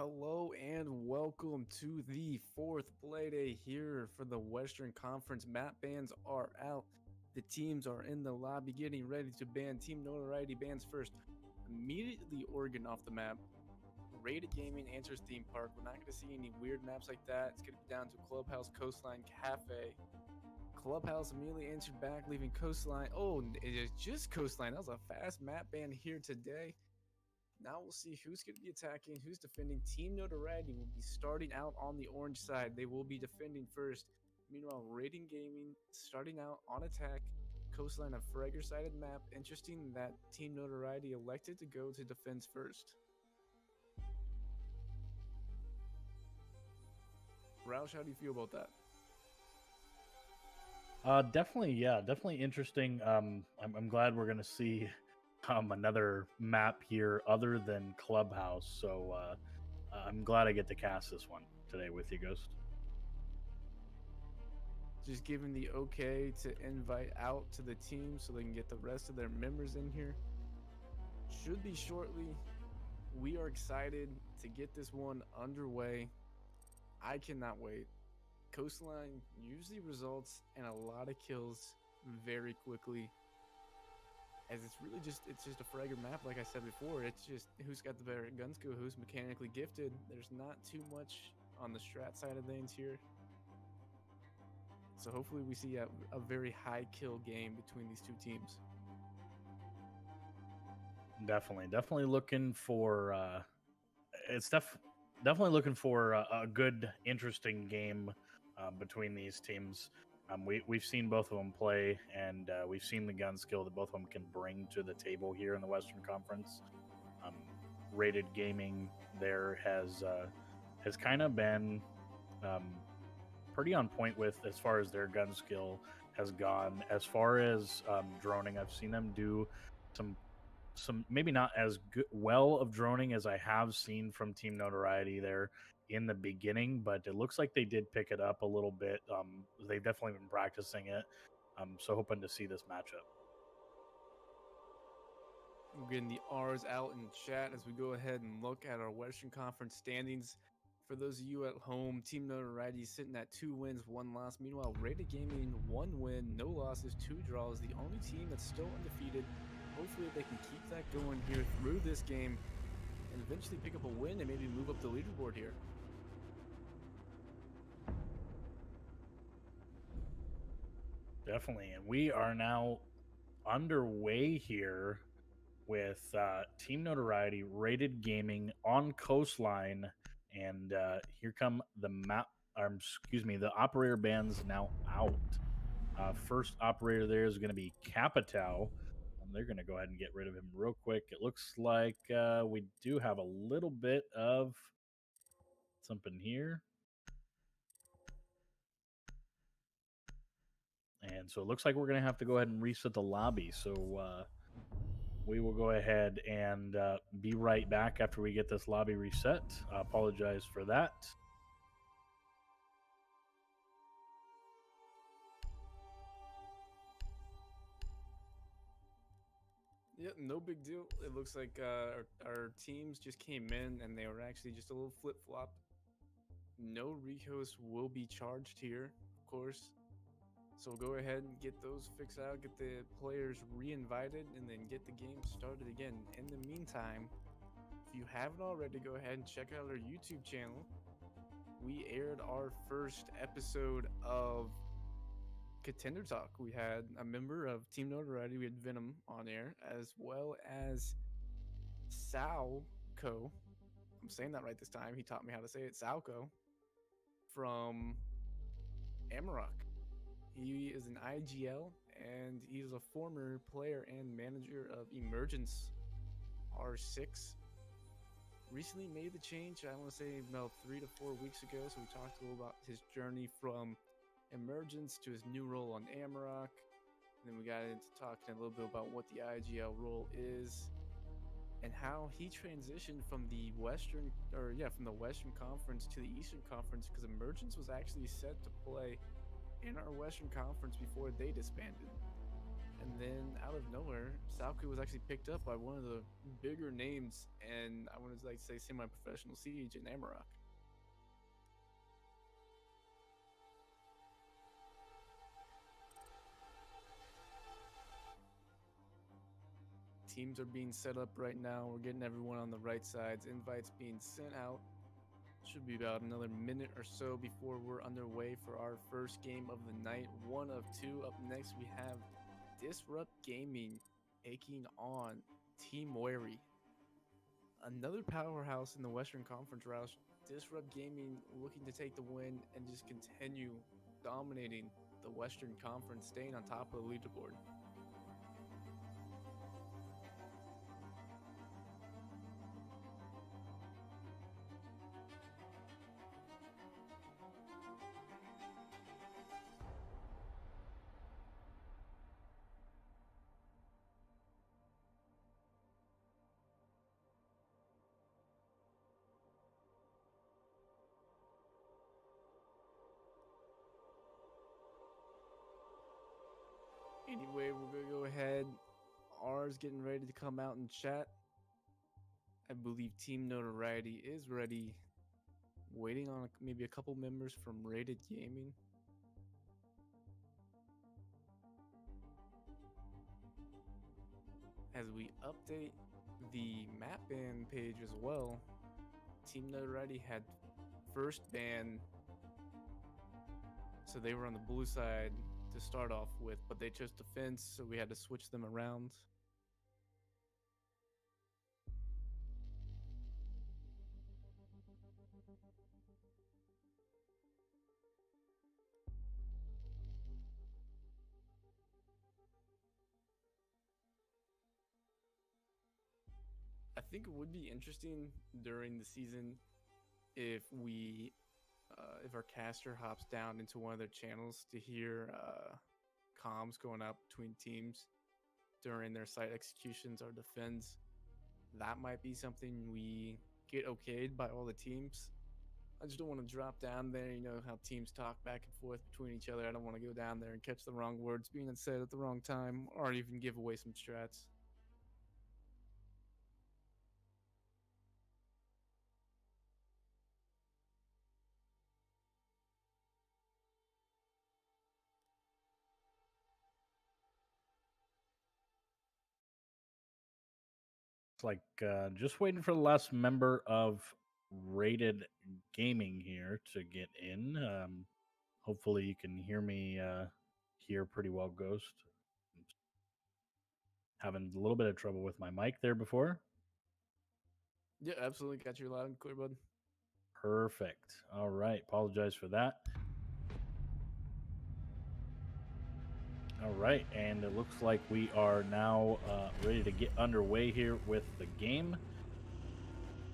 Hello and welcome to the fourth Playday here for the Western Conference. Map bans are out. The teams are in the lobby getting ready to ban. Team Notoriety bans first. Immediately Oregon off the map. Rated Gaming answers Theme Park. We're not going to see any weird maps like that. It's going to be down to Clubhouse, Coastline, Cafe. Clubhouse immediately answered back, leaving Coastline. Oh, it is just Coastline. That was a fast map ban here today. Now we'll see who's going to be attacking, who's defending. Team Notoriety will be starting out on the orange side. They will be defending first. Meanwhile, Rating Gaming starting out on attack. Coastline, a Fragger-sided map. Interesting that Team Notoriety elected to go to defense first. Roush, how do you feel about that? Definitely interesting. I'm glad we're gonna see another map here other than Clubhouse. So I'm glad I get to cast this one today with you, Ghost. Just giving the okay to invite out to the team so they can get the rest of their members in here. Should be shortly. We are excited to get this one underway. I cannot wait. Coastline usually results in a lot of kills very quickly, as it's just a Fragger map. Like I said before, it's just who's got the better gun skill, who's mechanically gifted. There's not too much on the strat side of things here, so hopefully we see a very high kill game between these two teams. Definitely looking for definitely looking for a good, interesting game between these teams. We've seen both of them play, and we've seen the gun skill that both of them can bring to the table here in the Western Conference. Rated Gaming there has kind of been pretty on point with as far as their gun skill has gone. As far as droning, I've seen them do some maybe not as well of droning as I have seen from Team Notoriety there in the beginning, but it looks like they did pick it up a little bit. They've definitely been practicing it, so hoping to see this matchup. We're getting the R's out in chat as we go ahead and look at our Western Conference standings. For those of you at home, Team Notoriety is sitting at 2 wins, 1 loss. Meanwhile, Rated Gaming, 1 win, no losses, 2 draws. The only team that's still undefeated. Hopefully they can keep that going here through this game and eventually pick up a win and maybe move up the leaderboard here. Definitely, and we are now underway here with Team Notoriety, Rated Gaming on Coastline, and here come the the operator bands now out. First operator there is going to be Capital. They're going to go ahead and get rid of him real quick. It looks like we do have a little bit of something here. And so it looks like we're going to have to go ahead and reset the lobby. So we will go ahead and be right back after we get this lobby reset. I apologize for that. Yeah, no big deal. It looks like our teams just came in and they were actually just a little flip-flop. No recos will be charged here, of course. So go ahead and get those fixed out, get the players re-invited, and then get the game started again. In the meantime, if you haven't already, go ahead and check out our YouTube channel. We aired our first episode of Contender Talk. We had a member of Team Notoriety, we had Venom on air, as well as Salco. I'm saying that right this time. He taught me how to say it. Salco from Amarok. He is an IGL, and he is a former player and manager of Emergence R6. Recently made the change, I want to say about 3 to 4 weeks ago, so we talked a little about his journey from Emergence to his new role on Amarok. And then we got into talking a little bit about what the IGL role is and how he transitioned from the Western Conference to the Eastern Conference, because Emergence was actually set to play in our Western Conference before they disbanded. And then out of nowhere, Salku was actually picked up by one of the bigger names, and I wanted to like say semi-professional Siege in Amarok. Teams are being set up right now. We're getting everyone on the right sides. Invites being sent out. Should be about another minute or so before we're underway for our first game of the night. One of two. Up next, we have Disrupt Gaming taking on Team Wary. Another powerhouse in the Western Conference, Roush. Disrupt Gaming looking to take the win and just continue dominating the Western Conference, staying on top of the leaderboard. Anyway, we're going to go ahead. R's getting ready to come out and chat. I believe Team Notoriety is ready. Waiting on maybe a couple members from Rated Gaming. As we update the map ban page as well, Team Notoriety had first ban, so they were on the blue side to start off with, but they chose defense, so we had to switch them around. I think it would be interesting during the season if if our caster hops down into one of their channels to hear comms going out between teams during their site executions or defends. That might be something we get okayed by all the teams. I just don't want to drop down there. You know how teams talk back and forth between each other. I don't want to go down there and catch the wrong words being said at the wrong time, or even give away some strats. It's like just waiting for the last member of Rated Gaming here to get in. Hopefully, you can hear me here pretty well, Ghost. Having a little bit of trouble with my mic there before. Yeah, absolutely. Got you loud and clear, bud. Perfect. All right. Apologize for that. All right. And it looks like we are now ready to get underway here with the game.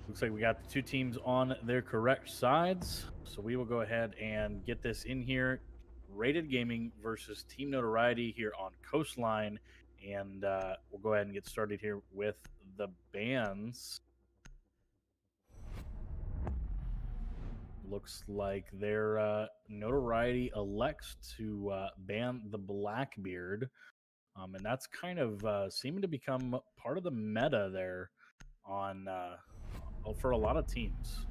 Looks like we got the two teams on their correct sides. So we will go ahead and get this in here. Rated Gaming versus Team Notoriety here on Coastline. And we'll go ahead and get started here with the bans. Looks like their Notoriety elects to ban the Blackbeard. And that's kind of seeming to become part of the meta there on for a lot of teams.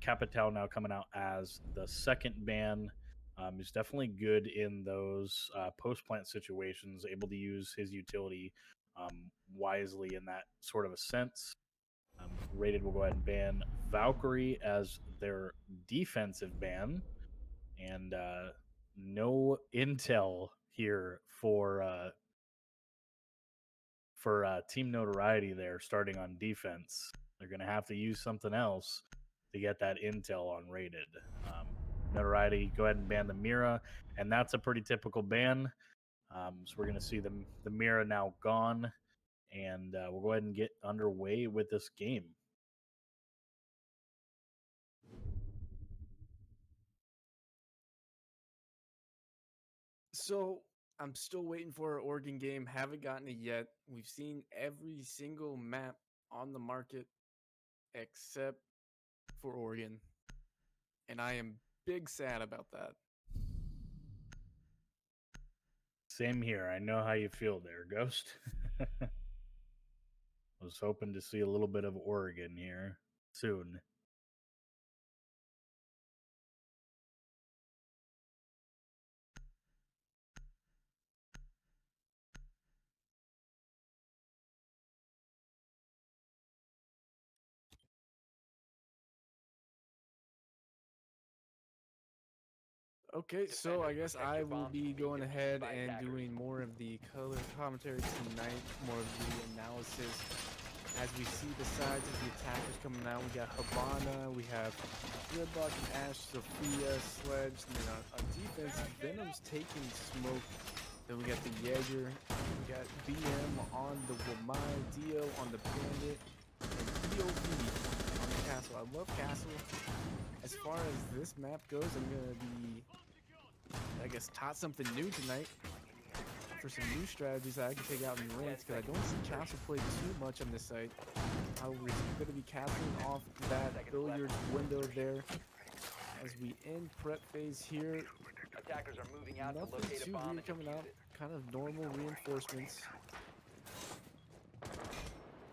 Capital now coming out as the second ban. He's definitely good in those post-plant situations, able to use his utility wisely in that sort of a sense. Rated will go ahead and ban Valkyrie as their defensive ban. And no intel here for Team Notoriety there starting on defense. They're going to have to use something else to get that intel on Rated. Notoriety, go ahead and ban the Mira, and that's a pretty typical ban. So we're going to see the Mira now gone, and we'll go ahead and get underway with this game. So I'm still waiting for our Oregon game. Haven't gotten it yet. We've seen every single map on the market except for Oregon. And I am big sad about that. Same here. I know how you feel there, Ghost. Was hoping to see a little bit of Oregon here soon. Okay, so I guess I will be going ahead and doing more of the color commentary tonight, more of the analysis. As we see the sides of the attackers coming out, we got Habana, we have Gridlock and Ash, Sophia, Sledge, and then on defense, Venom's taking smoke. Then we got the Jaeger, we got BM on the Wamai, Dio on the Bandit, and POV on the Castle. I love Castle. As far as this map goes, I'm going to be, I guess, taught something new tonight for some new strategies that I can take out in ranks, because I don't see Castle play too much on this site. I was going to be capturing off that billiards window there as we end prep phase here. Attackers are moving out. Nothing too weird coming out, kind of normal reinforcements.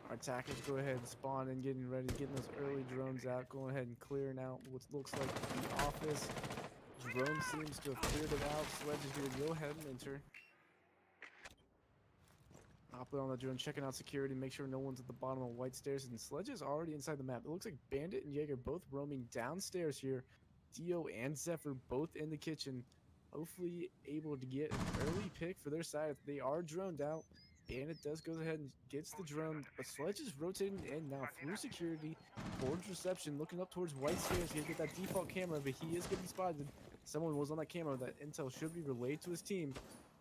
Our attackers go ahead and spawn and getting ready, getting those early drones out, going ahead and clearing out what looks like the office. Drone seems to have cleared it out. Sledge is going to go ahead and enter. Hopping on the drone, checking out security, make sure no one's at the bottom of white stairs, and Sledge is already inside the map. It looks like Bandit and Jaeger both roaming downstairs here. Dio and Zephyr both in the kitchen, hopefully able to get an early pick for their side. They are droned out. Bandit does go ahead and gets the drone, but Sledge is rotating in now through security towards reception, looking up towards white stairs. He's gonna get that default camera, but he is getting spotted. Someone was on that camera. That intel should be relayed to his team.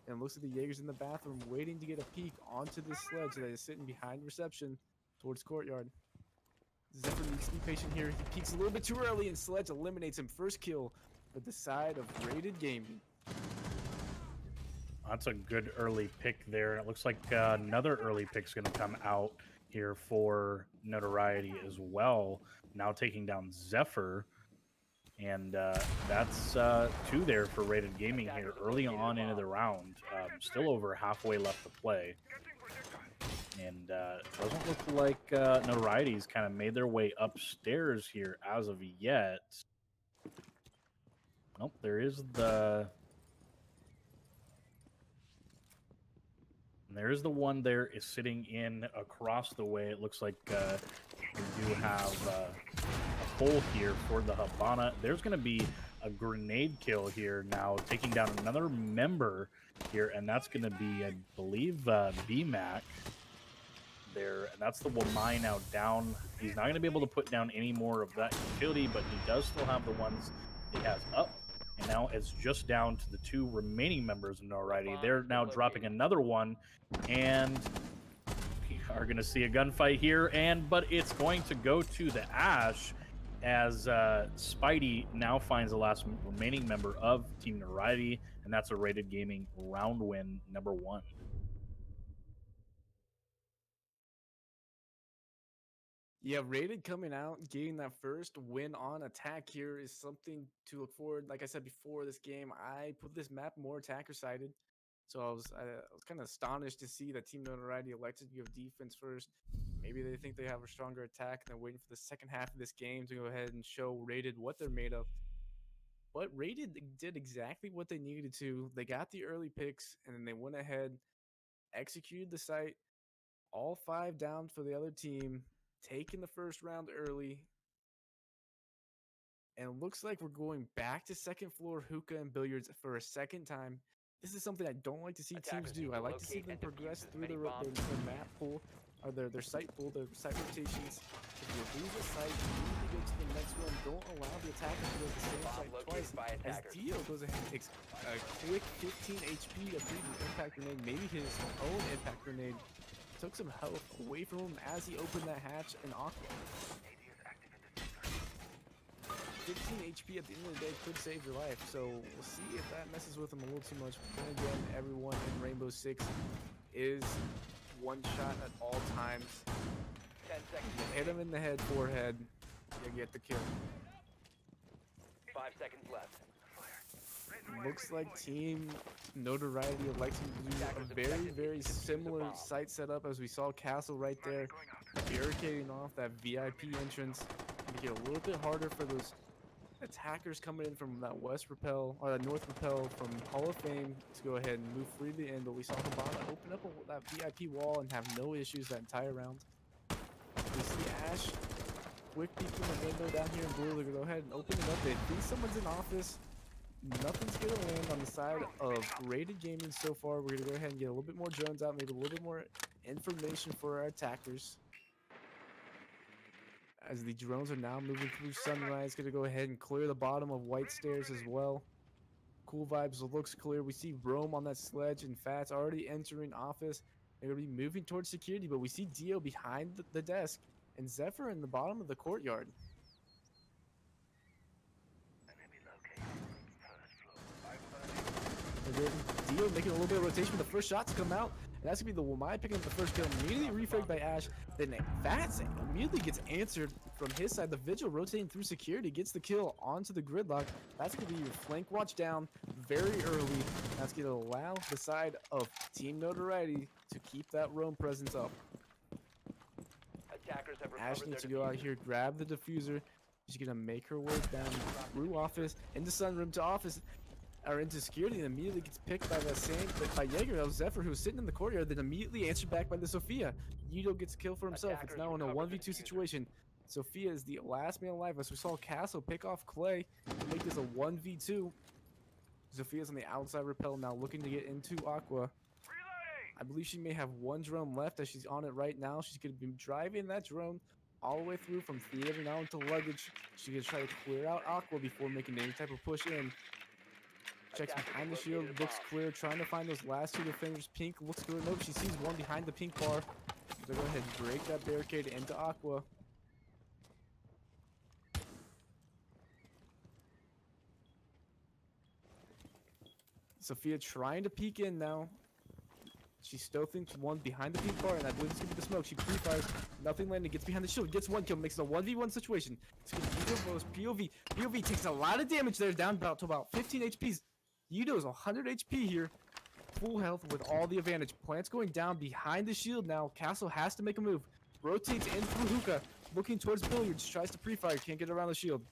And looks like the Jaegers in the bathroom waiting to get a peek onto this Sledge that is sitting behind reception towards courtyard. Zephyr needs to be patient here. He peeks a little bit too early, and Sledge eliminates him. First kill for the side of Rated Gaming. That's a good early pick there. It looks like another early pick's going to come out here for Notoriety as well. Now taking down Zephyr. And that's 2 there for Rated Gaming here early on into the round. Still over halfway left to play. And doesn't look like Notoriety's kind of made their way upstairs here as of yet. Nope, there is the... There's the one there is sitting in across the way. It looks like we do have a hole here for the Habana. There's going to be a grenade kill here now, taking down another member here, and that's going to be, I believe, BMAC there. And that's the Wamai now down. He's not going to be able to put down any more of that utility, but he does still have the ones he has up. And now it's just down to the 2 remaining members of Notoriety. They're now dropping another one, and we are going to see a gunfight here. But it's going to go to the Ash as Spidey now finds the last remaining member of Team Notoriety, and that's a Rated Gaming round win number 1. Yeah, Rated coming out, getting that first win on attack here is something to look forward. Like I said before this game, I put this map more attacker-sided. So I was kind of astonished to see that Team Notoriety elected to go defense first. Maybe they think they have a stronger attack, and they're waiting for the second half of this game to go ahead and show Rated what they're made of. But Rated did exactly what they needed to. They got the early picks, and then they went ahead, executed the site, all 5 down for the other team, taking the first round early. And it looks like we're going back to second floor hookah and billiards for a second time. This is something I don't like to see teams do. I like to see them progress through their map pool, or their site pool, their site rotations. If you lose a site, you need to go to the next one. Don't allow the attacker to go to the same site twice. As Dio goes ahead and takes a quick 15 HP to beat an impact grenade, maybe his own impact grenade. Took some health away from him as he opened that hatch in Aqua. 15 HP at the end of the day could save your life, so we'll see if that messes with him a little too much. But then again, everyone in Rainbow Six is one shot at all times. 10 seconds. You hit him in the head, forehead, you get the kill. 5 seconds left. Looks like Team Notoriety electing to do a very, very similar site setup as we saw Castle right there, barricading off that VIP entrance, make it a little bit harder for those attackers coming in from that west rappel or that north rappel from Hall of Fame to go ahead and move freely in. But we saw Habana open up that VIP wall and have no issues that entire round. We see Ash quick peeking the window down here in blue. They're gonna go ahead and open it up. They think someone's in office. Nothing's gonna land on the side of Rated Gaming so far. We're gonna go ahead and get a little bit more drones out, maybe a little bit more information for our attackers. As the drones are now moving through Sunrise, gonna go ahead and clear the bottom of White Stairs as well. Cool Vibes looks clear. We see Rome on that sledge and Fats already entering office. They're gonna be moving towards security, but we see Dio behind the desk and Zephyr in the bottom of the courtyard. Dio making a little bit of rotation for the first shot to come out. And that's going to be the Wamai picking up the first kill. Immediately refragged by Ash. Then Fats immediately gets answered from his side. The Vigil rotating through security gets the kill onto the gridlock. That's going to be your flank watch down very early. That's going to allow the side of Team Notoriety to keep that roam presence up. Attackers have Ash recovered needs to their go out diffuser. here, grab the diffuser. She's going to make her way down through office, into sunroom to office. Or into security, and immediately gets picked by the same by Jaeger. That was Zephyr, who was sitting in the courtyard, then immediately answered back by the Sophia. Yudo gets a kill for himself. It's now in a 1v2 situation. Sophia is the last man alive. As we saw Castle pick off Clay to make this a 1v2. Sophia's on the outside rappel now, looking to get into Aqua. I believe she may have one drone left as she's on it right now. She's going to be driving that drone all the way through from theater now into luggage. She's going to try to clear out Aqua before making any type of push in. Checks behind the shield, looks clear, trying to find those last two defenders. Pink looks clear. Nope, she sees one behind the pink bar. So go ahead and break that barricade into Aqua. Sophia trying to peek in now. She still thinks one behind the pink bar, and I believe it's going to be the smoke. She pre-fires, nothing landing, gets behind the shield, gets one kill, makes it a 1v1 situation. It's going to be Yudo's POV. POV takes a lot of damage there, down to about 15 HPs. Yudo's 100 HP here, full health with all the advantage. Plant's going down behind the shield now. Castle has to make a move. Rotates in through hookah, looking towards billiards, tries to pre-fire, can't get around the shield.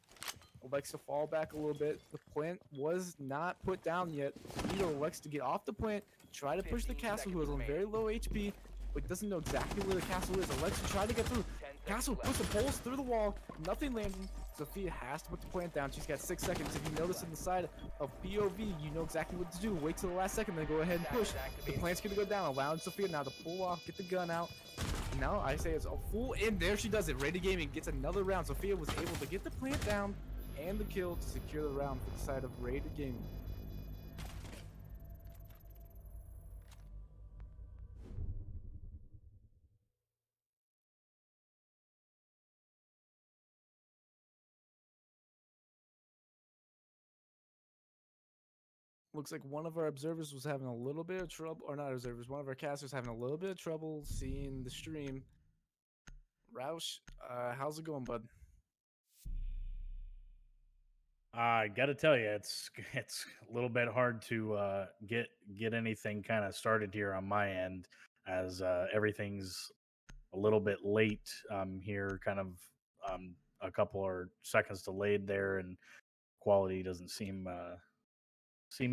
Elects to fall back a little bit. The plant was not put down yet. Yudo elects to get off the plant, try to push the Castle, who is on very low HP, but doesn't know exactly where the Castle is. Elects to try to get through. Castle puts a pulse through the wall, nothing landing. Sophia has to put the plant down. She's got 6 seconds. If you notice on the side of POV, you know exactly what to do. Wait till the last second, then go ahead and push. The plant's gonna go down, allowing Sophia now to pull off, get the gun out. And now I say it's a full in. There she does it. Rated Gaming gets another round. Sophia was able to get the plant down and the kill to secure the round for the side of Rated Gaming. Looks like one of our observers was having a little bit of trouble, or not observers, one of our casters having a little bit of trouble seeing the stream. Roush, how's it going, bud? I gotta tell you, it's a little bit hard to get anything kind of started here on my end, as everything's a little bit late here, kind of a couple or seconds delayed there, and quality doesn't seem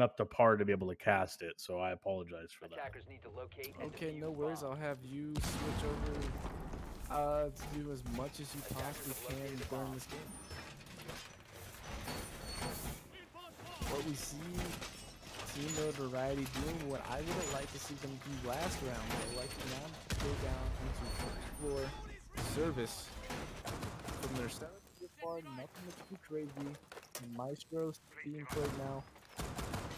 up to par to be able to cast it. So I apologize for that. Attackers need to locate and Okay, defuse no worries. bomb. I'll have you switch over to do as much as you possibly can during this game. What we see Team Notoriety doing what I would have liked to see them do last round. They like to now go down into first floor service from their setup so far. Nothing that's too crazy. Maestro's being played now.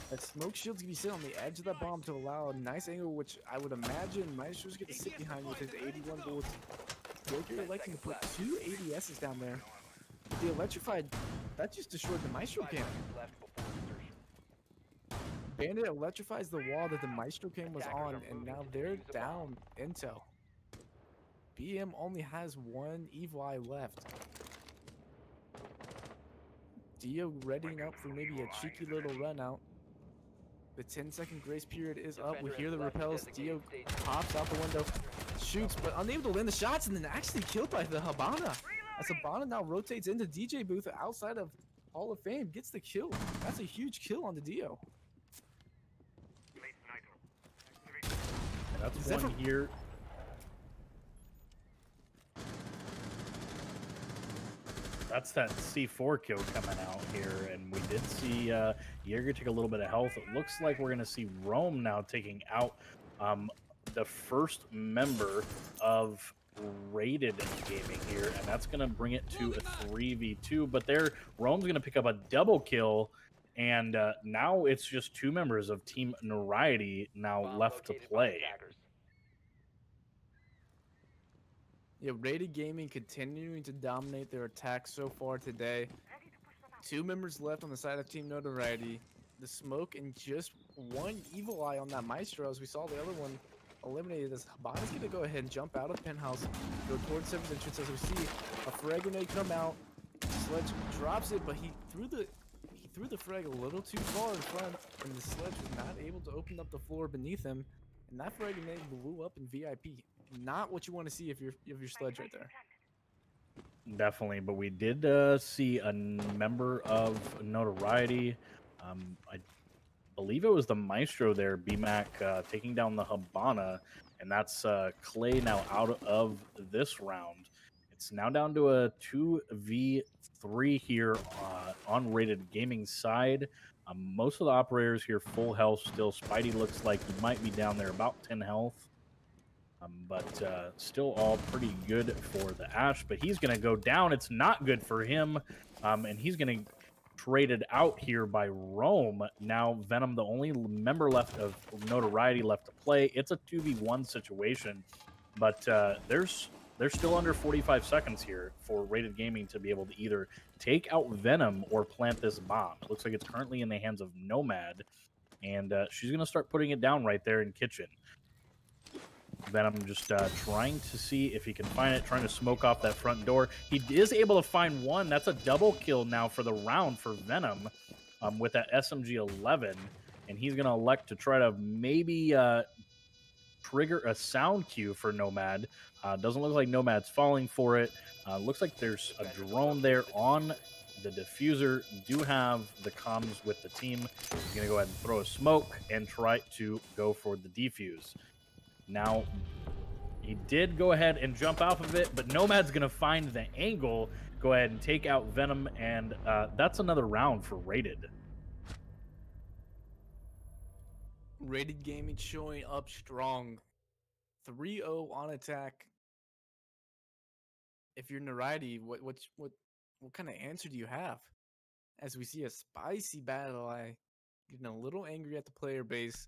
That smoke shield's gonna be sitting on the edge of that bomb to allow a nice angle, which I would imagine Maestro's gonna sit behind with his 81 bullets. Baker electing to put 2 ADSs down there. The electrified, that just destroyed the Maestro cam. Left before insertion. Bandit electrifies the wall that the Maestro cam was on, and now they're down intel. BM only has 1 Evil Eye left. Dio readying up for maybe a cheeky little run out. The 10-second grace period is up. We hear the repels. Dio pops out the window, shoots, but unable to land the shots, and then actually killed by the Habana. As Habana now rotates into DJ booth outside of Hall of Fame, gets the kill. That's a huge kill on the Dio. That's one here. That's that C4 kill coming out here, and we did see Jaeger take a little bit of health. It looks like we're going to see Rome now taking out the first member of Rated Gaming here, and that's going to bring it to a 3v2. But there, Rome's going to pick up a double kill, and now it's just two members of Team Notoriety now left to play. Yeah, Rated Gaming continuing to dominate their attacks so far today. Two members left on the side of Team Notoriety. The smoke and just one evil eye on that Maestro, as we saw the other one eliminated. As Habana's going to go ahead and jump out of penthouse, go towards Sever's entrance, as we see a frag grenade come out. Sledge drops it, but he threw the frag a little too far in front, and the Sledge was not able to open up the floor beneath him. And that frag grenade blew up in VIP. Not what you want to see if you're Sledge right there. Definitely, but we did see a member of Notoriety. I believe it was the Maestro there, BMAC, taking down the Habana, and that's Clay now out of this round. It's now down to a 2v3 here on Rated Gaming side. Most of the operators here full health still. Spidey looks like he might be down there about 10 health. But still all pretty good for the Ash. But he's going to go down. It's not good for him. And he's going to traded out here by Rome. Now Venom, the only member left of Notoriety left to play. It's a 2v1 situation. But there's still under 45 seconds here for Rated Gaming to be able to either take out Venom or plant this bomb. It looks like it's currently in the hands of Nomad. And she's going to start putting it down right there in Kitchen. Venom just trying to see if he can find it, trying to smoke off that front door. He is able to find one. That's a double kill now for the round for Venom with that SMG-11. And he's going to elect to try to maybe trigger a sound cue for Nomad. Doesn't look like Nomad's falling for it. Looks like there's a drone there on the diffuser. Do have the comms with the team. He's going to go ahead and throw a smoke and try to go for the defuse. Now, he did go ahead and jump off of it, but Nomad's going to find the angle, go ahead and take out Venom, and that's another round for Rated. Rated Gaming showing up strong. 3-0 on attack. If you're Notoriety, what kind of answer do you have? As we see a spicy battle eye getting a little angry at the player base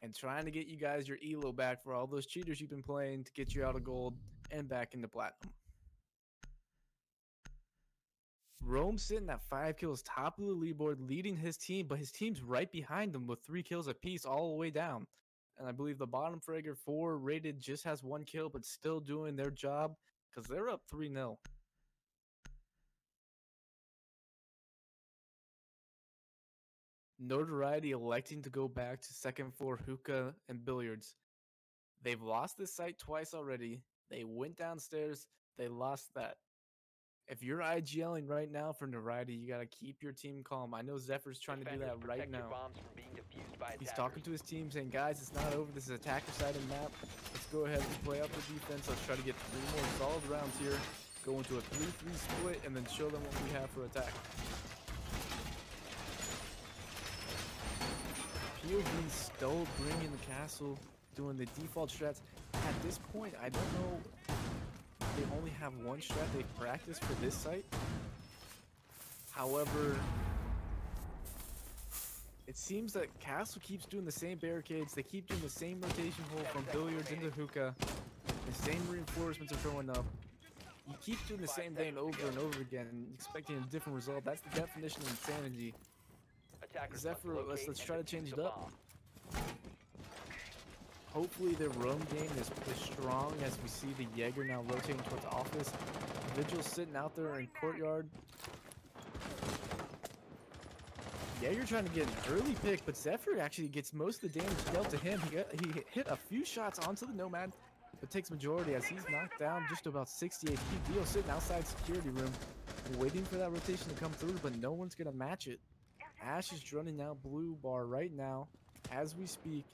and trying to get you guys your elo back for all those cheaters you've been playing to get you out of gold and back into platinum. Rome sitting at 5 kills, top of the leaderboard, leading his team, but his team's right behind him with 3 kills apiece all the way down. And I believe the bottom fragger 4 Rated just has 1 kill, but still doing their job because they're up 3-0. Notoriety electing to go back to second floor hookah and billiards. They've lost this site twice already. They went downstairs. They lost that. If you're IGLing right now for Notoriety, you got to keep your team calm. I know Zephyr's trying to do that right now. He's talking to his team saying, guys, it's not over. This is attacker side of the map. Let's go ahead and play out the defense. Let's try to get 3 more solid rounds here. Go into a 3-3 split and then show them what we have for attack. POV still bringing the castle, doing the default strats. At this point, I don't know. They only have 1 strat they've practiced for this site. However, it seems that Castle keeps doing the same barricades. They keep doing the same rotation hole from billiards into hookah. The same reinforcements are showing up. You keep doing the same thing over and over again, expecting a different result. That's the definition of insanity. Zephyr, let's try to change it up. Hopefully their roam game is strong as we see the Jaeger now rotating towards the office. Vigil sitting out there in courtyard. Yeah, you're trying to get an early pick, but Zephyr actually gets most of the damage dealt to him. He hit a few shots onto the Nomad, but takes majority as he's knocked down just about 60 HP. Dio sitting outside security room, waiting for that rotation to come through, but no one's going to match it. Ash is running out blue bar right now as we speak.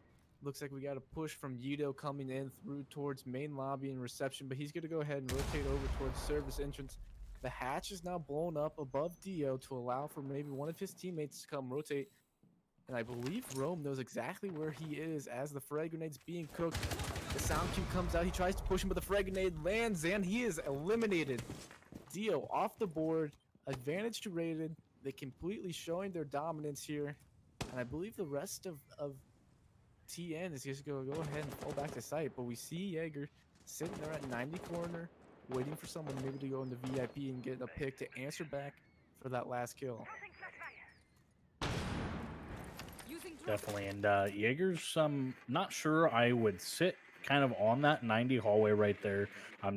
Looks like we got a push from Yido coming in through towards main lobby and reception, but he's going to go ahead and rotate over towards service entrance. The hatch is now blown up above Dio to allow for maybe one of his teammates to come rotate. And I believe Rome knows exactly where he is as the frag grenade's being cooked. The sound cue comes out. He tries to push him, but the frag grenade lands and he is eliminated. Dio off the board. Advantage to Rated. They completely showing their dominance here. And I believe the rest of TN is just going to go ahead and fall back to site. But we see Jaeger sitting there at 90 corner, waiting for someone maybe to go into VIP and get a pick to answer back for that last kill. Definitely, and Jaeger's not sure I would sit kind of on that 90 hallway right there.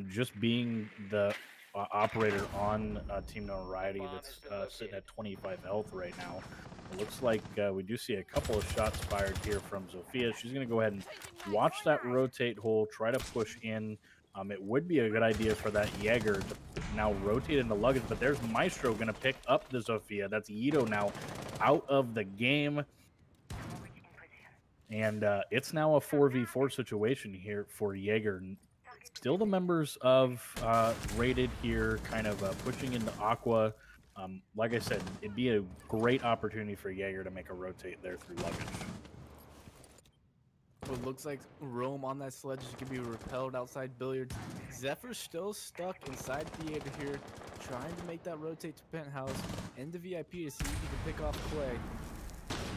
Just being the operator on Team Notoriety that's sitting at 25 health right now. It looks like we do see a couple of shots fired here from Zofia. She's going to go ahead and watch that rotate hole, try to push in. It would be a good idea for that Jaeger to now rotate into luggage, but there's Maestro going to pick up the Zofia. That's Yido now out of the game. And it's now a 4v4 situation here for Jaeger. Still the members of Rated here kind of pushing into Aqua. Like I said, it'd be a great opportunity for Jaeger to make a rotate there through luggage. It looks like Rome on that sledge is going to be repelled outside Billiards. Zephyr's still stuck inside theater here, trying to make that rotate to Penthouse into VIP to see if he can pick off Clay.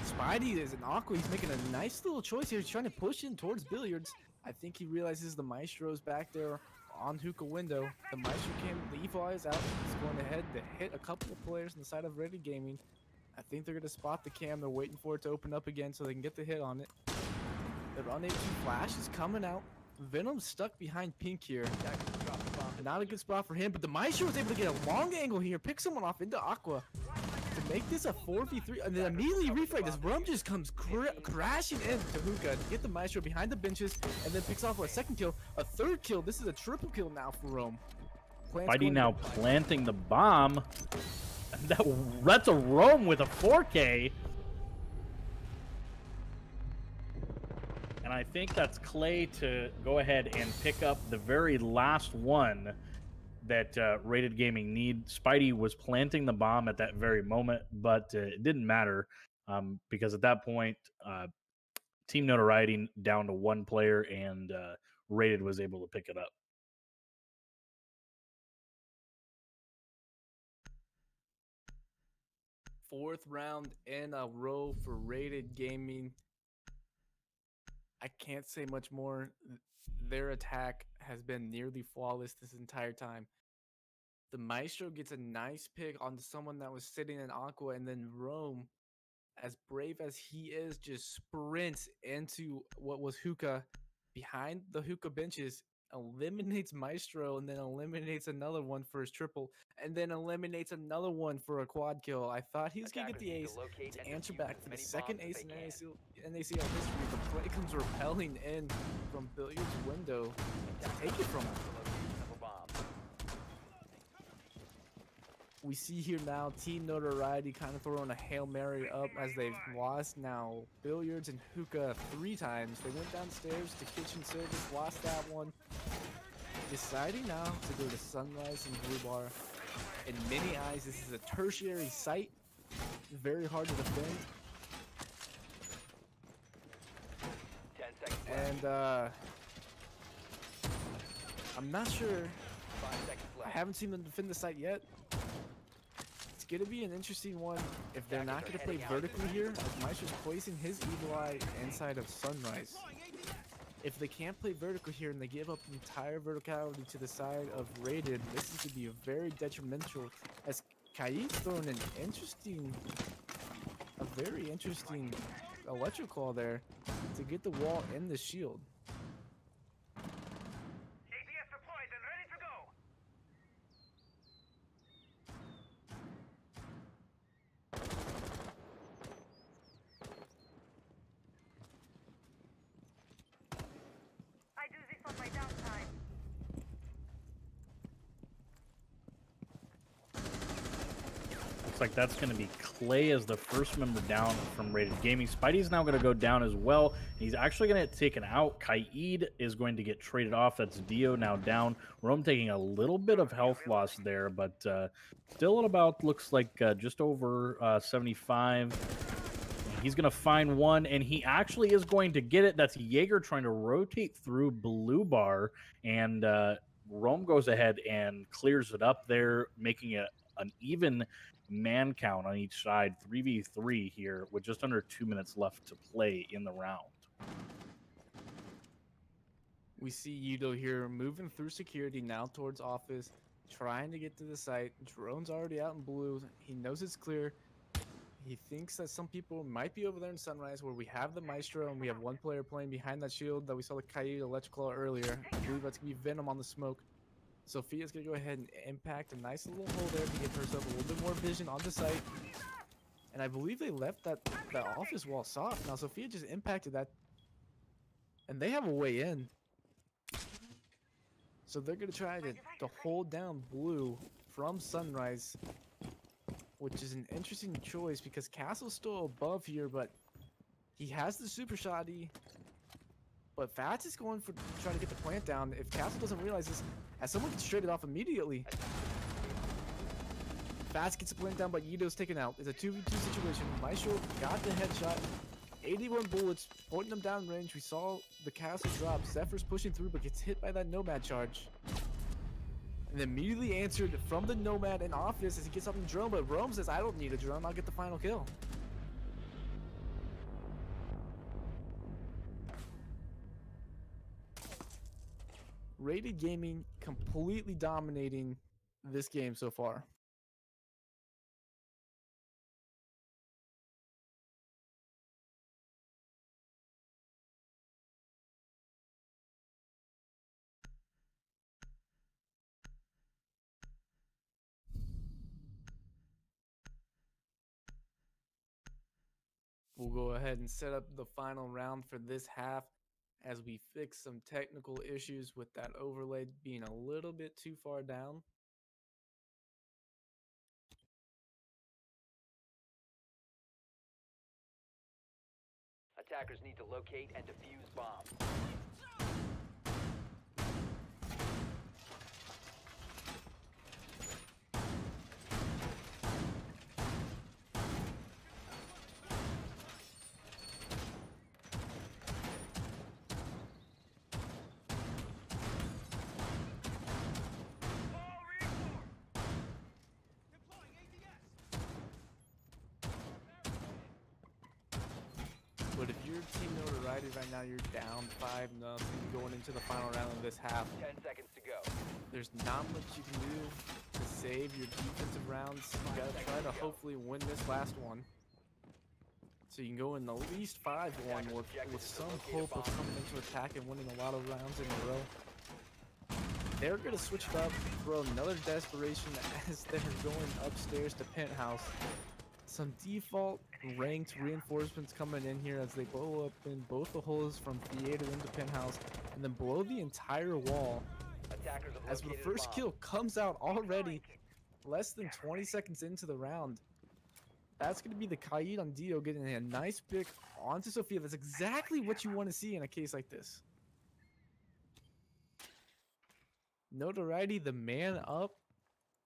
Spidey is an Aqua. He's making a nice little choice here. He's trying to push in towards Billiards. I think he realizes the Maestro's back there on hookah window. The Maestro can leave while he's out. He's going ahead to hit a couple of players on the side of Ready Gaming. I think they're going to spot the cam. They're waiting for it to open up again so they can get the hit on it. The unable to flash is coming out. Venom's stuck behind Pink here. Not a good spot for him, but the Maestro was able to get a long angle here, pick someone off into Aqua to make this a 4v3, and then immediately refrag. This Rum just comes crashing into Hookah to get the Maestro behind the benches, and then picks off for a second kill, a third kill. This is a triple kill now for Rome. Spidey now planting the bomb. That's a Rome with a 4K. And I think that's Clay to go ahead and pick up the very last one that Rated Gaming need. Spidey was planting the bomb at that very moment, but it didn't matter because at that point, Team Notoriety down to one player, and Rated was able to pick it up. Fourth round in a row for Rated Gaming. I can't say much more. Their attack has been nearly flawless this entire time. The Maestro gets a nice pick onto someone that was sitting in Aqua, and then Rome, as brave as he is, just sprints into what was Hookah behind the Hookah benches, eliminates Maestro, and then eliminates another one for his triple, and then eliminates another one for a quad kill. I thought he was going to get the ace to answer back for the second ace in NACL history, but Clay comes repelling in from Billiard's window to take it from him. We see here now Team Notoriety kind of throwing a Hail Mary up as they've lost now Billiards and Hookah 3 times. They went downstairs to Kitchen Service, lost that one. Deciding now to go to Sunrise and Blue Bar. In many eyes, this is a tertiary site. Very hard to defend. 10 seconds left. And I'm not sure. 5 seconds I left. haven't seen them defend the site yet. It's going to be an interesting one if they're not going to play vertically here. Maestro's placing his Evil Eye inside of Sunrise. If they can't play vertical here and they give up entire verticality to the side of Rated, this is going to be a very detrimental, as Kaid's throwing an very interesting electrical there to get the wall in the shield. looks like that's going to be Clay as the first member down from Rated Gaming. Spidey's now going to go down as well. He's actually going to get taken out. Kaid is going to get traded off. That's Dio now down. Rome taking a little bit of health loss there, but still at about, looks like just over 75. He's going to find one, and he actually is going to get it. That's Jaeger trying to rotate through Blue Bar, and Rome goes ahead and clears it up there, making it an even man count on each side, 3v3 here, with just under 2 minutes left to play in the round. We see Yudo here moving through security now towards office, trying to get to the site. Drone's already out in blue. He knows it's clear. He thinks that some people might be over there in Sunrise where we have the Maestro and we have one player playing behind that shield that we saw the Kaid Electroclaw earlier. I believe that's going to be Venom on the smoke. Sophia's going to go ahead and impact a nice little hole there to give herself a little bit more vision on the site. And I believe they left that office wall soft. Now Sophia just impacted that. And they have a way in. So they're going to try to hold down Blue from Sunrise, which is an interesting choice because Castle's still above here, but he has the super shotty. But Fats is going for trying to get the plant down. If Castle doesn't realize this, as someone gets traded off immediately. Fats gets the plant down, but Yido's taken out. It's a 2v2 situation. Maestro got the headshot. 81 bullets, pointing them down range. We saw the Castle drop. Zephyr's pushing through, but gets hit by that Nomad charge. And immediately answered from the Nomad in office as he gets up in the drone, but Rome says, I don't need a drone, I'll get the final kill. Rated Gaming completely dominating this game so far. We'll go ahead and set up the final round for this half as we fix some technical issues with that overlay being a little bit too far down. Attackers need to locate and defuse bomb. But if you're Team Notoriety right now, you're down 5-0 going into the final round of this half. 10 seconds to go. There's not much you can do to save your defensive rounds. You gotta try to hopefully win this last one, so you can go in at least 5-1 with some hope of coming into attack and winning a lot of rounds in a row. They're gonna switch it up, throw another desperation as they're going upstairs to Penthouse. Some default ranked reinforcements coming in here as they blow up in both the holes from Theater into Penthouse and then blow the entire wall. As the first kill comes out already less than 20 seconds into the round. That's going to be the Kaid on Dio getting a nice pick onto Sophia. That's exactly what you want to see in a case like this. Notoriety, the man up,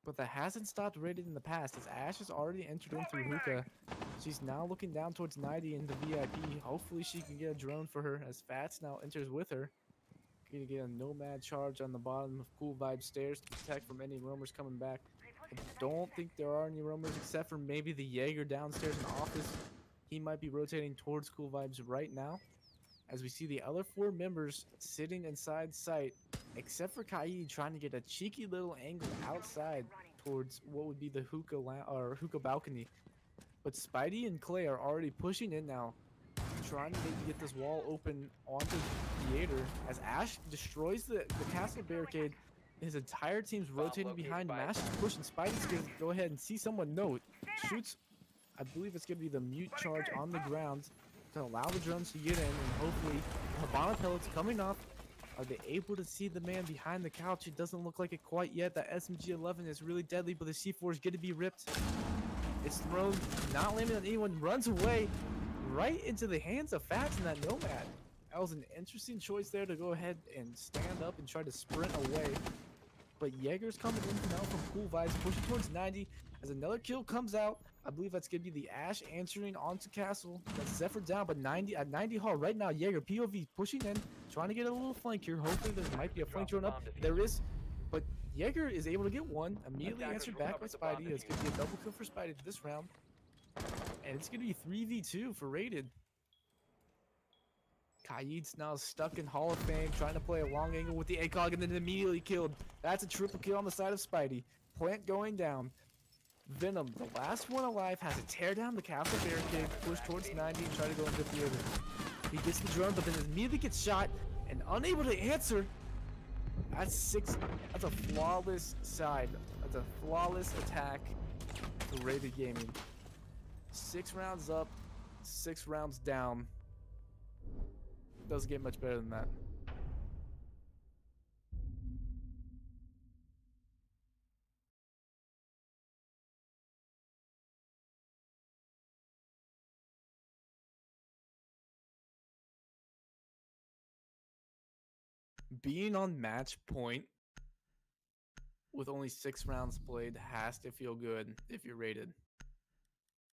but that hasn't stopped Rated in the past as Ash has already entered in through hookah. She's now looking down towards 90 into VIP. Hopefully she can get a drone for her as Fats now enters with her. Gonna get a Nomad charge on the bottom of Cool Vibe stairs to protect from any roamers coming back. I don't think there are any roamers except for maybe the Jaeger downstairs in office. He might be rotating towards Cool Vibes right now. As we see the other 4 members sitting inside sight, except for Kaid trying to get a cheeky little angle outside towards what would be the hookah balcony. But Spidey and Clay are already pushing in now, trying to maybe get this wall open onto Theater as Ash destroys the castle barricade. His entire team's rotating behind him. Ash is pushing. Spidey's gonna go ahead and see someone. No, shoots. I believe it's gonna be the mute charge on the ground to allow the drones to get in, and hopefully Habana pellets coming up. Are they able to see the man behind the couch? It doesn't look like it quite yet. That SMG-11 is really deadly, but the C4 is going to be ripped. It's It's thrown, not landing on anyone, runs away right into the hands of Fats and that Nomad. That was an interesting choice there to go ahead and stand up and try to sprint away. But Jaeger's coming in now from Cool Vibes, pushing towards 90. As another kill comes out, I believe that's going to be the Ash answering onto Castle. That's Zephyr down, but 90 at 90 hard right now. Jaeger, POV, pushing in, trying to get a little flank here. Hopefully there might be a flank thrown up. There is, but Jaeger is able to get one. Immediately answered back by Spidey. It's going to be a double kill for Spidey this round. And it's going to be 3v2 for Rated. Kaid's now stuck in Hall of Fame, trying to play a long angle with the ACOG and then immediately killed. That's a triple kill on the side of Spidey. Plant going down. Venom, the last one alive, has to tear down the castle barricade, push towards 90 and try to go into theater. He gets the drone, but then immediately gets shot and unable to answer. That's 6. That's a flawless side. That's a flawless attack for Rated Gaming. 6 rounds up, 6 rounds down. Doesn't get much better than that. Being on match point with only 6 rounds played has to feel good if you're Rated.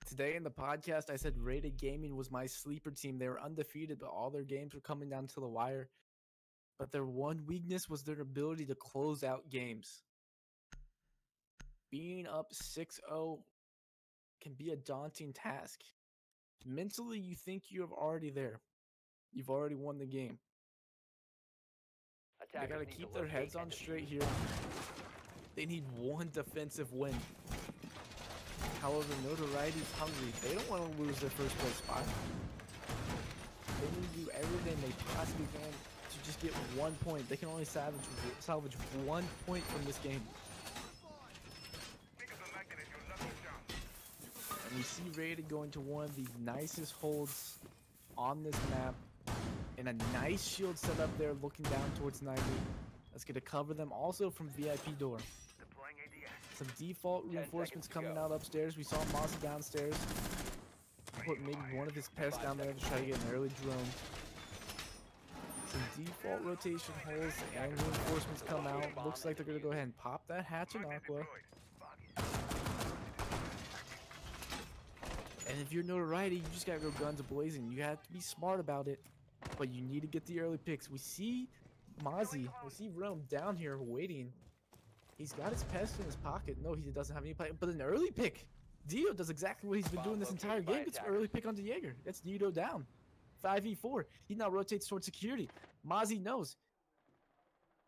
Today in the podcast, I said Rated Gaming was my sleeper team. They were undefeated, but all their games were coming down to the wire. But their one weakness was their ability to close out games. Being up 6-0 can be a daunting task. Mentally, you think you're already there. You've already won the game. They gotta keep their heads on straight here. They need one defensive win. However, Notoriety's hungry. They don't want to lose their first place spot. They need to do everything they possibly can to just get 1 point. They can only salvage 1 point from this game. And we see Rated going to one of the nicest holds on this map. And a nice shield set up there looking down towards 90. That's going to cover them also from VIP door. Some default reinforcements coming out upstairs. We saw Mossy downstairs. Put maybe one of his pests down there to try to get an early drone. Some default rotation holes and reinforcements come out. Looks like they're going to go ahead and pop that hatch in Aqua. And if you're Notoriety, you just got to go guns blazing. You have to be smart about it. But you need to get the early picks. We see Mozzie. We see Rome down here waiting. He's got his pest in his pocket. No, he doesn't have any play. But an early pick. Dio does exactly what he's been doing this entire game. Gets an early pick onto Jaeger. That's Dio down. 5v4. He now rotates towards security. Mozzie knows.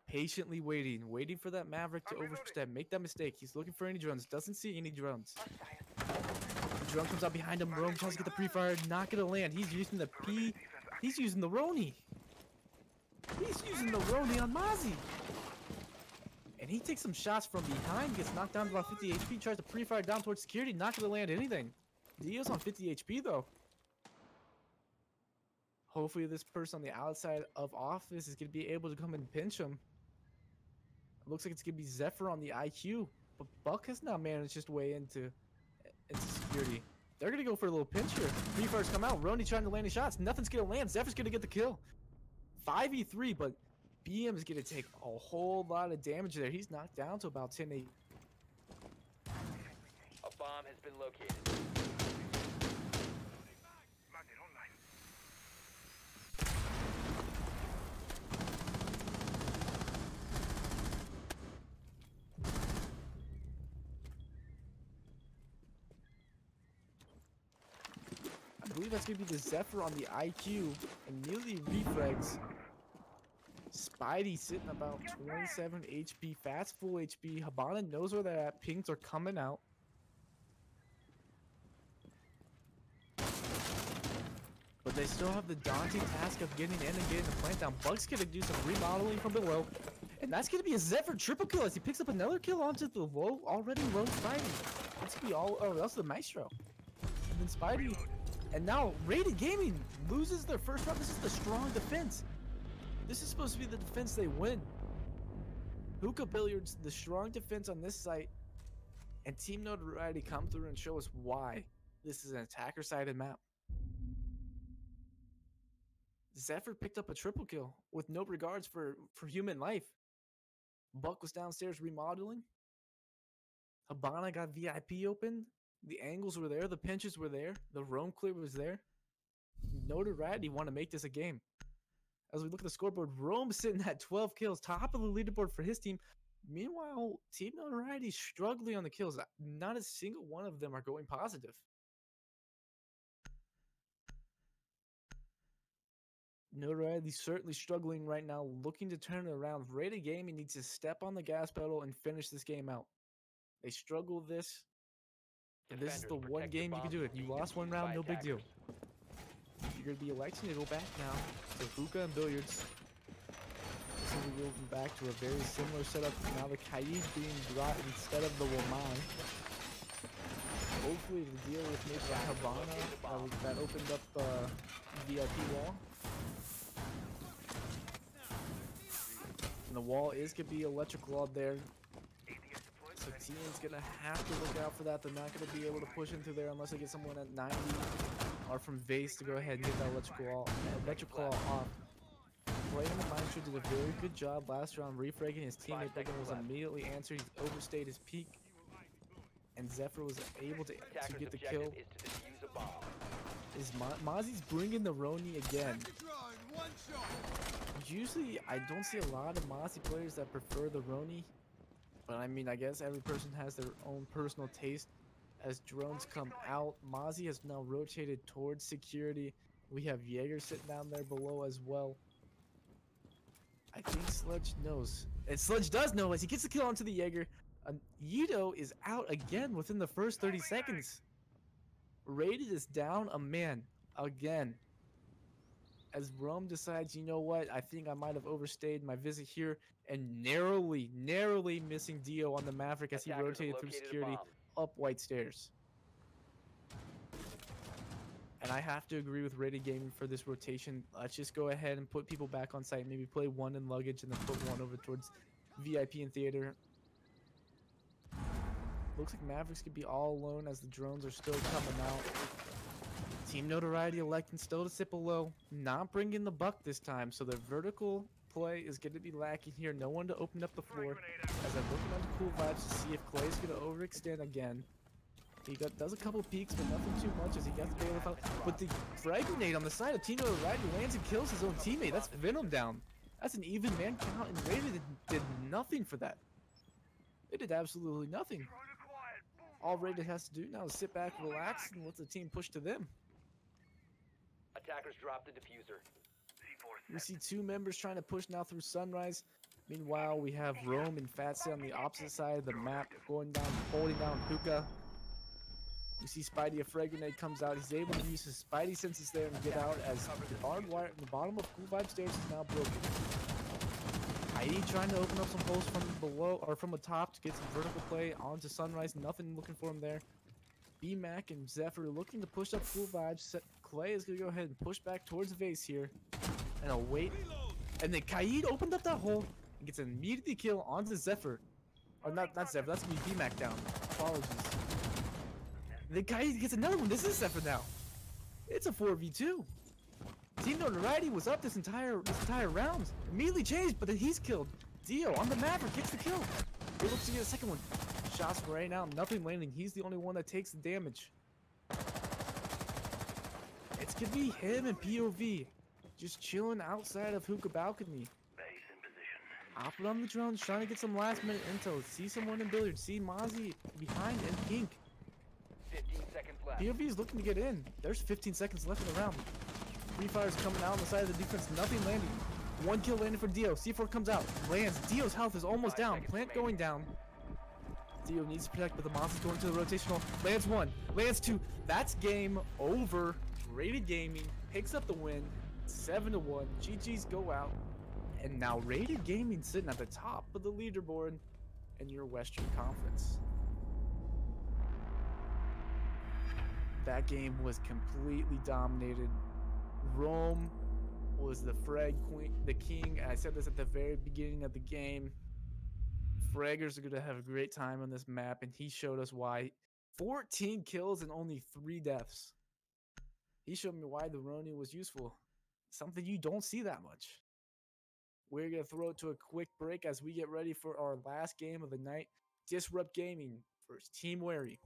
Patiently waiting. Waiting for that Maverick to overstep. Make that mistake. He's looking for any drones. Doesn't see any drones. The drone comes out behind him. Rome tries to get the pre-fire. Not going to land. He's using the P. He's using the Roni. He's using the Roni on Mozzie. And he takes some shots from behind, gets knocked down to about 50 HP, tries to pre-fire down towards security, not going to land anything. Dio's on 50 HP though. Hopefully this person on the outside of office is going to be able to come and pinch him. It looks like it's going to be Zephyr on the IQ, but Buck has now managed his way into security. They're going to go for a little pinch here. Pre-fires come out, Roni trying to land his shots, nothing's going to land, Zephyr's going to get the kill. 5v3, but BM is going to take a whole lot of damage there. He's knocked down to about 10 8. A bomb has been located. I believe that's going to be the Zephyr on the IQ and nearly refrags. Spidey sitting about 27 HP, Fats full HP. Habana knows where they're at. Pings are coming out. But they still have the daunting task of getting in and getting the plant down. Buck's going to do some remodeling from below. And that's going to be a Zephyr triple kill as he picks up another kill onto the already low Spidey. It's going to be all, oh, that's the Maestro. And then Spidey, and now Rated Gaming loses their first round. This is the strong defense. This is supposed to be the defense they win. Hookah Billiards, the strong defense on this site, and Team Notoriety come through and show us why this is an attacker-sided map. Zephyr picked up a triple kill with no regards for human life. Buck was downstairs remodeling. Habana got VIP open. The angles were there. The pinches were there. The roam clear was there. Notoriety want to make this a game. As we look at the scoreboard, Rome sitting at 12 kills, top of the leaderboard for his team. Meanwhile, Team Notoriety struggling on the kills. Not a single one of them are going positive. Notoriety certainly struggling right now, looking to turn it around. Rated Gaming needs to step on the gas pedal and finish this game out. They struggle this, and this is the one game you can do it. You lost one round, no big deal. You're going to be electing to go back now to hookah and billiards. This is moving back to a very similar setup. Now the Kaid being brought instead of the Waman. Hopefully the deal with maybe the Havana that opened up VIP wall. And the wall is going to be electrical out there. So team's going to have to look out for that. They're not going to be able to push into there unless they get someone at 90 or from Vase to go ahead and get that electrical off. Playing the Maestro did a very good job last round refragging his teammate, but was immediately answered. He overstayed his peak, and Zephyr was able to get the kill. Mozzie's bringing the Roni again. Usually, I don't see a lot of Mozzie players that prefer the Roni, but I mean, I guess every person has their own personal taste. As drones come out, Mozzie has now rotated towards security. We have Jaeger sitting down there below as well. I think Sludge knows. And Sludge does know as he gets the kill onto the Jaeger. Yido is out again within the first 30 seconds. Rated is down a man again. As Rome decides, you know what, I think I might have overstayed my visit here, and narrowly missing Dio on the Maverick as he rotated through security up White Stairs. And I have to agree with Rated Gaming for this rotation. Let's just go ahead and put people back on site. Maybe play one in luggage and then put one over towards VIP and theater. Looks like Mavericks could be all alone as the drones are still coming out. Team Notoriety electing still to sit below. Not bringing the buck this time, so the vertical play is going to be lacking here. No one to open up the floor. As I'm looking on the cool vibes to see if Clay's going to overextend again. He does a couple peeks, but nothing too much as he gets the bailiff out. But the frag grenade on the side of Team Notoriety lands and kills his own teammate. That's Venom down. That's an even man count, and Rated did nothing for that. They did absolutely nothing. All Rated has to do now is sit back, relax, and let the team push to them. Attackers drop the diffuser. We see two members trying to push now through Sunrise. Meanwhile, we have Rome and Fatsy on the opposite side of the map, going down, holding down Hookah. We see Spidey, a frag grenade comes out. He's able to use his Spidey senses there and get out as the barbed wire at the bottom of Cool Vibe Stairs is now broken. ID trying to open up some holes from below or from the top to get some vertical play onto Sunrise. Nothing looking for him there. B-Mac and Zephyr looking to push up Cool Vibes. Clay is going to go ahead and push back towards Vase here. And I'll wait. And then Kaid opened up that hole and gets an immediate kill onto Zephyr. Or not Zephyr, that's going to be B-Mac down. Apologies. And then Kaid gets another one. This is Zephyr now. It's a 4v2. Team Notoriety was up this entire round. Immediately changed, but then he's killed. Dio on the Maverick gets the kill. He looks to get a second one. Shots right now, nothing landing. He's the only one that takes the damage. It's gonna be him and POV. Just chilling outside of Hookah Balcony. Hopping on the drones, trying to get some last minute intel. See someone in billiards. See Mozzie behind in pink. 15 seconds left. POV is looking to get in. There's 15 seconds left in the round. Free Fire's coming out on the side of the defense. Nothing landing. One kill landed for Dio. C4 comes out. Lands. Dio's health is almost down. Plant going down. Dio needs to protect, but the monster's going to the rotational. Lands one. Lands two. That's game over. Rated Gaming picks up the win. 7-1. GG's go out. And now Rated Gaming sitting at the top of the leaderboard in your Western Conference. That game was completely dominated. Rome was the frag queen, the king. I said this at the very beginning of the game. Fraggers are going to have a great time on this map, and he showed us why. 14 kills and only 3 deaths. He showed me why the Ronin was useful. Something you don't see that much. We're going to throw it to a quick break as we get ready for our last game of the night. Disrupt Gaming versus Team Wary.